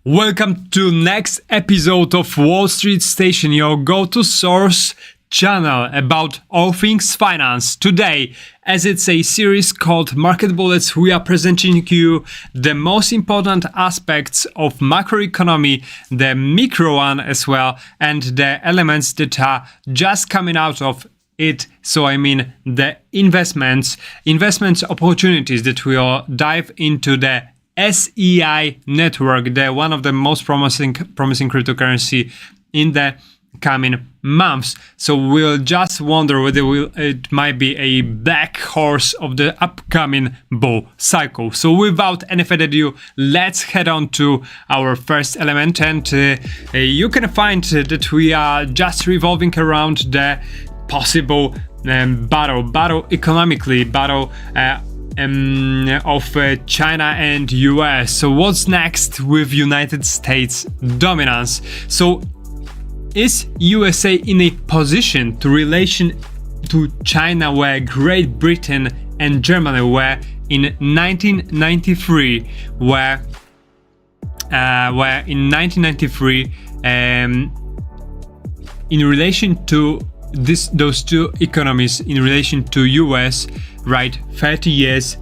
Welcome to next episode of Wall Street Station, your go-to source channel about all things finance. Today, as it's a series called Market Bullets, we are presenting you the most important aspects of macroeconomy, the micro one as well, and the elements that are just coming out of it. So I mean the investments opportunities that we will dive into the SEI Network, the one of the most promising cryptocurrency in the coming months. So we'll just wonder whether it might be a black horse of the upcoming bull cycle. So without any further ado, let's head on to our first element, and you can find that we are just revolving around the possible battle economically of China and US. So what's next with United States dominance? So is USA in a position to relation to China where Great Britain and Germany were in 1993, where in 1993 in relation to those two economies, in relation to US, right, 30 years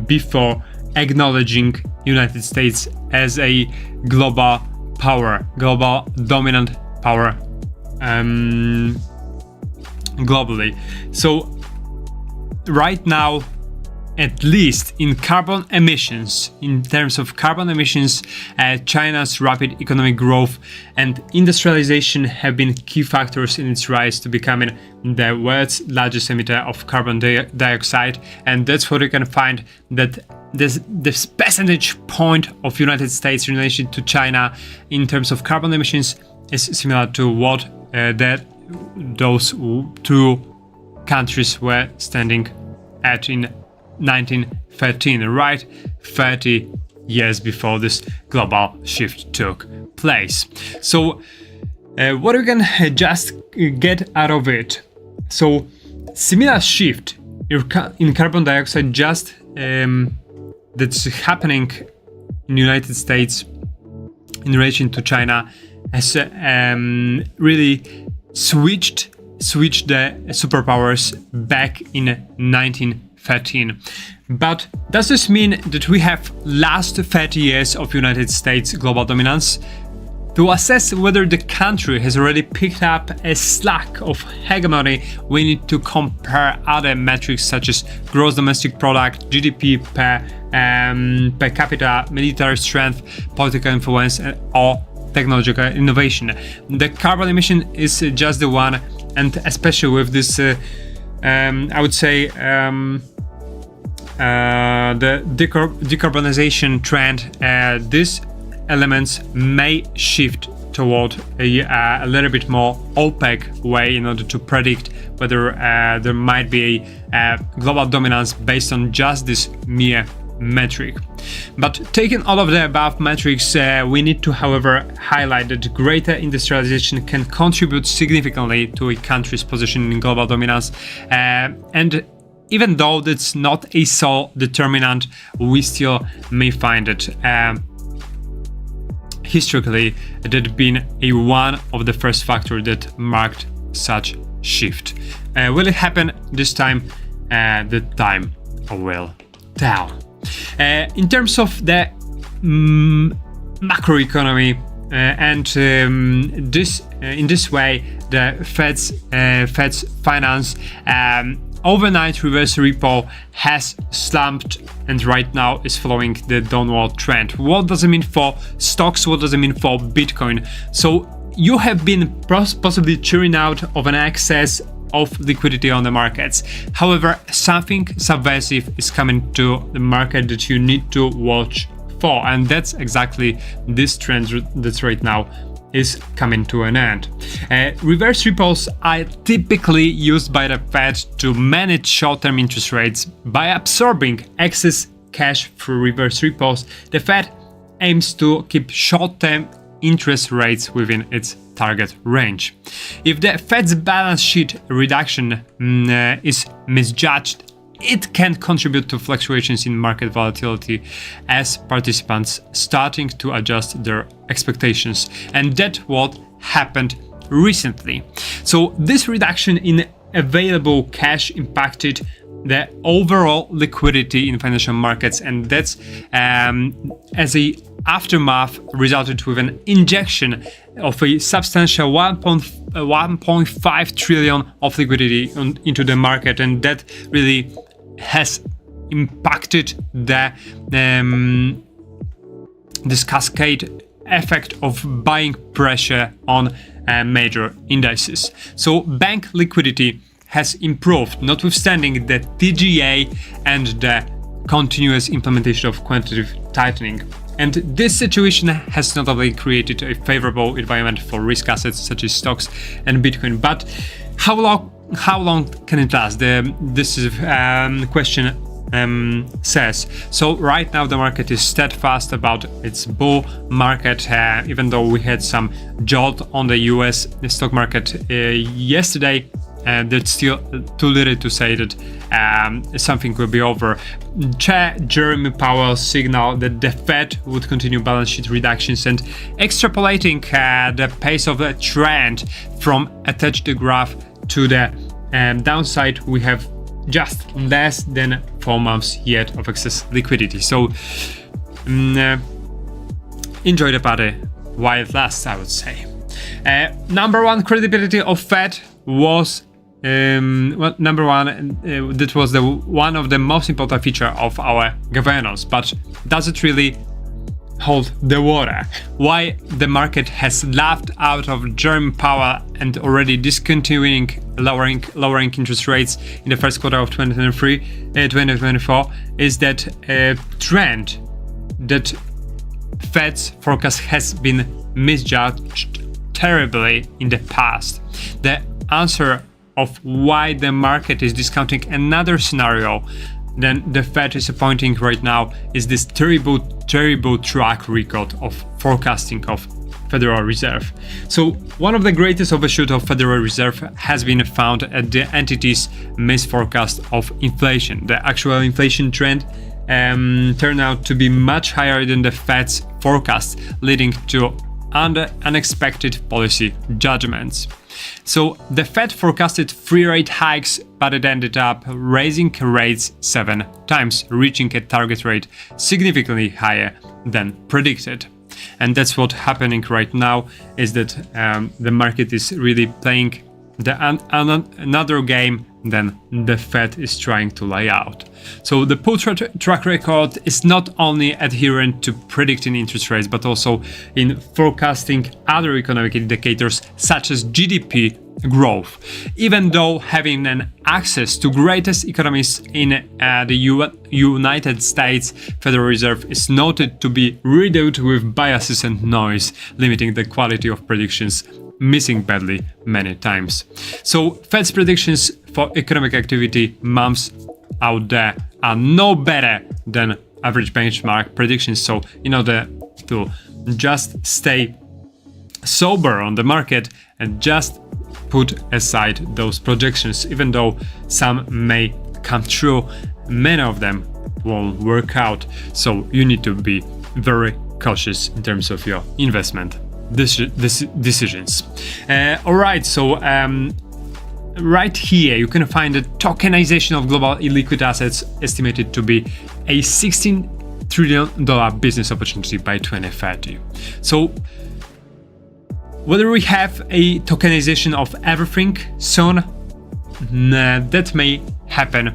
before acknowledging United States as a global power, global dominant power globally. So right now, at least in carbon emissions, in terms of carbon emissions, China's rapid economic growth and industrialization have been key factors in its rise to becoming the world's largest emitter of carbon dioxide. And that's what you can find, that this percentage point of United States in relation to China in terms of carbon emissions is similar to what those two countries were standing at in 1913, right? 30 years before this global shift took place. So what we can just get out of it? So similar shift in carbon dioxide just that's happening in the United States in relation to China has really switched the superpowers back in 1913. But does this mean that we have last 30 years of United States global dominance? To assess whether the country has already picked up a slack of hegemony, we need to compare other metrics such as gross domestic product, GDP per capita, military strength, political influence, or technological innovation. The carbon emission is just the one, and especially with this I would say the decarbonization trend, these elements may shift toward a little bit more opaque way in order to predict whether there might be a global dominance based on just this mere metric. But taking all of the above metrics, we need to, however, highlight that greater industrialization can contribute significantly to a country's position in global dominance, and even though that's not a sole determinant, we still may find it historically that been a one of the first factors that marked such shift. Will it happen this time? The time will tell. In terms of the macroeconomy, and in this way, the Fed's finance overnight reverse repo has slumped and right now is following the downward trend. What does it mean for stocks? What does it mean for Bitcoin? So you have been possibly churning out of an excess of liquidity on the markets. However, something subversive is coming to the market that you need to watch for, and that's exactly this trend that's right now is coming to an end. Reverse repos are typically used by the Fed to manage short-term interest rates. By absorbing excess cash through reverse repos, the Fed aims to keep short-term interest rates within its target range. If the Fed's balance sheet reduction is misjudged, it can contribute to fluctuations in market volatility as participants starting to adjust their expectations. And that's what happened recently. So this reduction in available cash impacted the overall liquidity in financial markets, and that's as a aftermath resulted with an injection of a substantial 1.5 trillion of liquidity into the market, and that really has impacted this cascade effect of buying pressure on major indices. So bank liquidity has improved, notwithstanding the TGA and the continuous implementation of quantitative tightening. And this situation has notably created a favorable environment for risk assets such as stocks and Bitcoin. But how long can it last? This is question says. So right now the market is steadfast about its bull market, even though we had some jolt on the US stock market yesterday. That's still too little to say that something will be over. Chair Jeremy Powell signaled that the Fed would continue balance sheet reductions, and extrapolating the pace of the trend from attached graph to the downside, we have just less than 4 months yet of excess liquidity. So enjoy the party while it lasts, I would say. Number one, credibility of Fed was number one. That was one of the most important feature of our governance. But does it really hold the water? Why the market has laughed out of Jerome Powell and already discontinuing lowering interest rates in the first quarter of 2024 is that trend that Fed's forecast has been misjudged terribly in the past. The answer of why the market is discounting another scenario than the Fed is pointing right now is this terrible track record of forecasting of Federal Reserve. So one of the greatest overshoot of Federal Reserve has been found at the entity's misforecast of inflation. The actual inflation trend turned out to be much higher than the Fed's forecast, leading to unexpected policy judgments. So the Fed forecasted 3 rate hikes, but it ended up raising rates 7 times, reaching a target rate significantly higher than predicted. And that's what's happening right now, is that the market is really playing another game than the Fed is trying to lay out. So the pull track record is not only adherent to predicting interest rates, but also in forecasting other economic indicators such as GDP growth. Even though having an access to greatest economies in the United States, Federal Reserve is noted to be riddled with biases and noise, limiting the quality of predictions, missing badly many times. So Fed's predictions for economic activity months out there are no better than average benchmark predictions. So in order to just stay sober on the market and just put aside those projections, even though some may come true, many of them won't work out. So you need to be very cautious in terms of your investment decisions. Alright, so right here you can find the tokenization of global illiquid assets, estimated to be a $16 trillion business opportunity by 2030. So whether we have a tokenization of everything soon, that may happen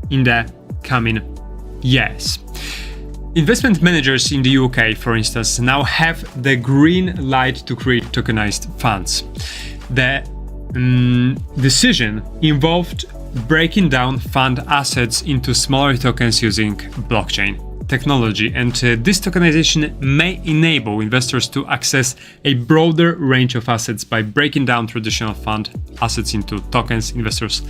in the coming years. Investment managers in the UK, for instance, now have the green light to create tokenized funds. The decision involved breaking down fund assets into smaller tokens using blockchain technology, and this tokenization may enable investors to access a broader range of assets. By breaking down traditional fund assets into tokens, investors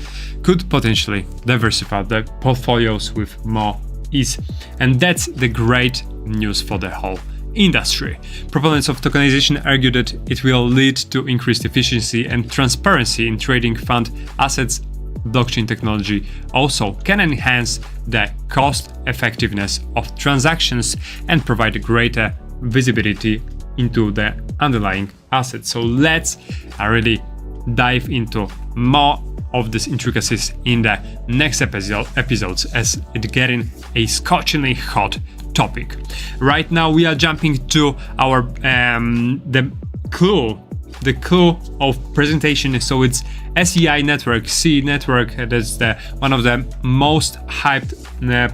could potentially diversify their portfolios with more ease, and that's the great news for the whole industry. Proponents of tokenization argue that it will lead to increased efficiency and transparency in trading fund assets blockchain technology also can enhance the cost effectiveness of transactions and provide greater visibility into the underlying assets. So let's really dive into more of these intricacies in the next episodes, as it's getting a scorchingly hot topic. Right now we are jumping to our the clue of presentation. So it's SEI Network, SEI Network. That's one of the most hyped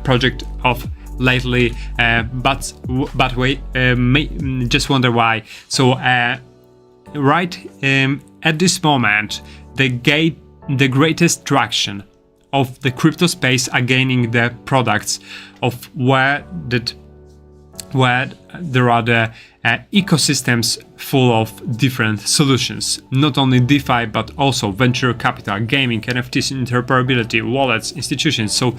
project of lately, but wait, just wonder why. So right at this moment, the greatest traction of the crypto space are gaining the products of where there are the ecosystems full of different solutions, not only DeFi but also venture capital, gaming, NFTs, interoperability, wallets, institutions. So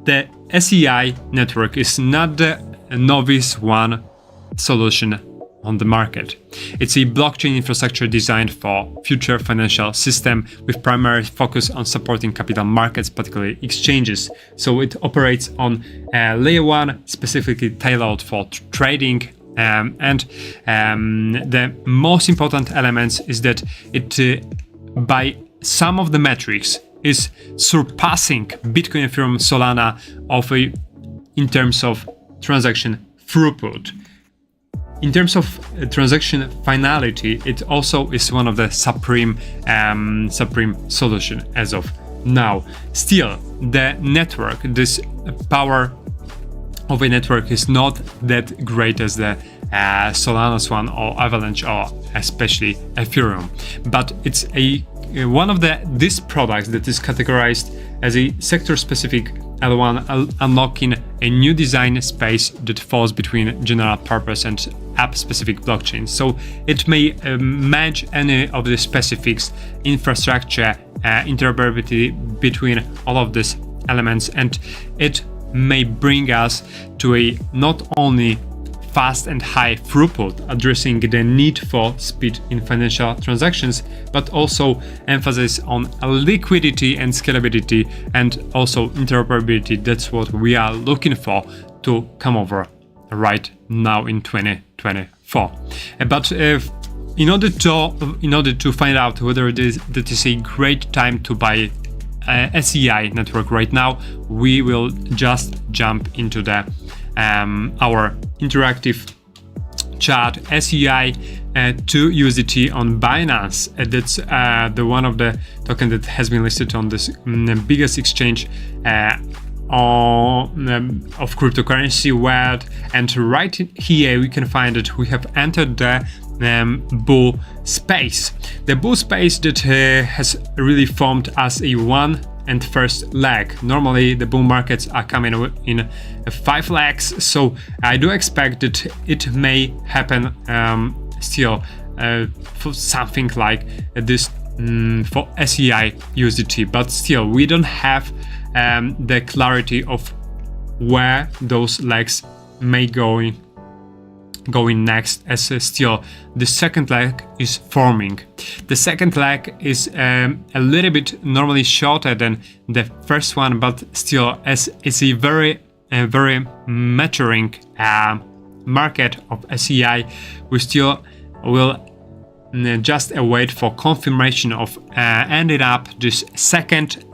the SEI network is not the novice one solution on the market. It's a blockchain infrastructure designed for future financial system with primary focus on supporting capital markets, particularly exchanges. So it operates on layer 1, specifically tailored for trading. And the most important elements is that it, by some of the metrics, is surpassing Bitcoin, Ethereum, Solana in terms of transaction throughput. In terms of transaction finality, it also is one of the supreme solution as of now. Still, the network, this power of a network is not that great as the Solana's one or Avalanche or especially Ethereum, but it's one of these products that is categorized as a sector-specific L1, unlocking a new design space that falls between general purpose and app-specific blockchains. So it may match any of the specifics, infrastructure, interoperability between all of these elements, and it may bring us to a not only fast and high throughput, addressing the need for speed in financial transactions, but also emphasis on liquidity and scalability and also interoperability. That's what we are looking for to come over right now in 2024. But in order to find out whether that is a great time to buy SEI network right now, we will just jump into the our interactive chart SEI to USDT on Binance. That's the one of the token that has been listed on this biggest exchange of cryptocurrency world. And right here we can find that we have entered the bull space. The bull space that has really formed as a one and first leg. Normally the bull markets are coming in 5 legs, so I do expect that it may happen still for something like this for SEI USDT, but still we don't have the clarity of where those legs may going next, as still the second leg is forming. The second leg is a little bit normally shorter than the first one, but still as it's a very maturing market of SEI, we still will just await for confirmation of ended up this second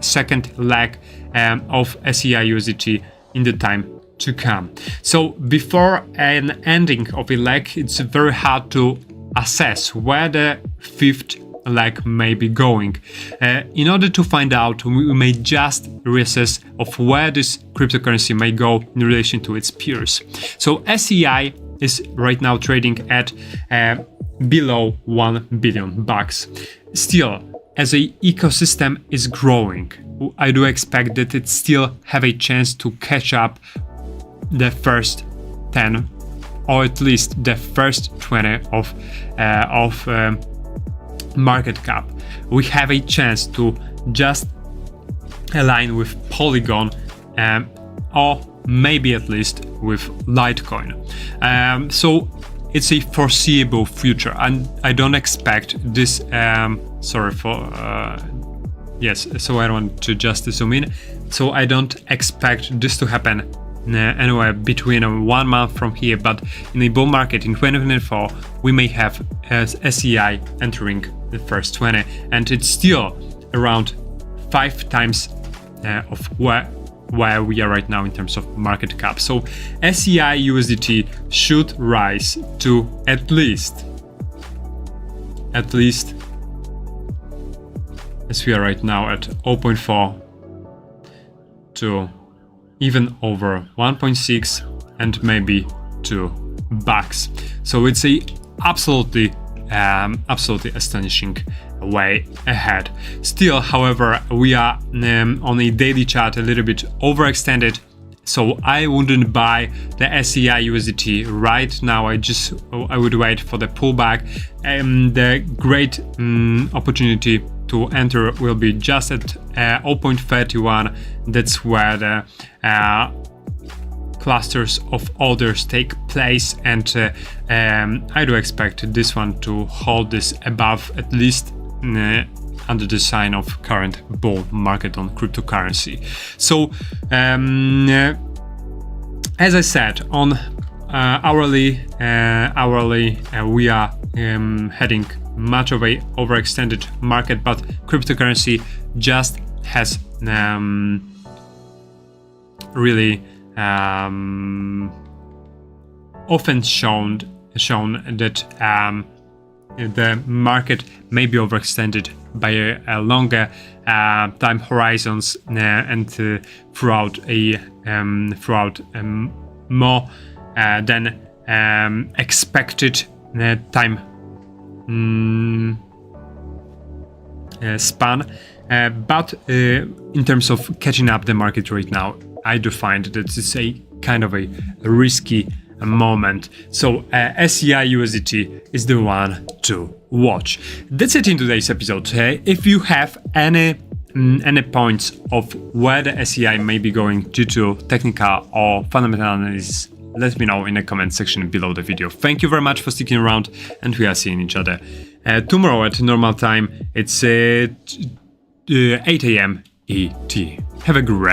leg of SEI USDT in the time to come. So before an ending of a leg, it's very hard to assess where the fifth leg may be going. In order to find out, we may just reassess of where this cryptocurrency may go in relation to its peers. So SEI is right now trading at below $1 billion. Still, as an ecosystem is growing, I do expect that it still have a chance to catch up the first 10 or at least the first 20 of market cap. We have a chance to just align with Polygon or maybe at least with Litecoin. So it's a foreseeable future, and I don't expect this yes, so I want to just zoom in. So I don't expect this to happen anywhere between 1 month from here, but in a bull market in 2024, we may have SEI entering the first 20, and it's still around 5 times of where we are right now in terms of market cap. So SEI USDT should rise to at least, as we are right now at 0.4 to even over 1.6 and maybe $2. So it's a absolutely astonishing way ahead. Still, however, we are on a daily chart a little bit overextended, so I wouldn't buy the SEI USDT right now. I would wait for the pullback. The great opportunity to enter will be just at 0.31. That's where the clusters of orders take place, and I do expect this one to hold this above, at least under the sign of current bull market on cryptocurrency. So as I said, on hourly we are heading much of a overextended market, but cryptocurrency just has really often shown that the market may be overextended by a longer time horizons and throughout more than expected time span. But in terms of catching up the market right now, I do find that it's a kind of a risky moment. So SEI USDT is the one to watch. That's it in today's episode. If you have any points of where the SEI may be going due to technical or fundamental analysis, let me know in the comment section below the video. Thank you very much for sticking around, and we are seeing each other tomorrow at normal time. It's 8 a.m. ET. Have a great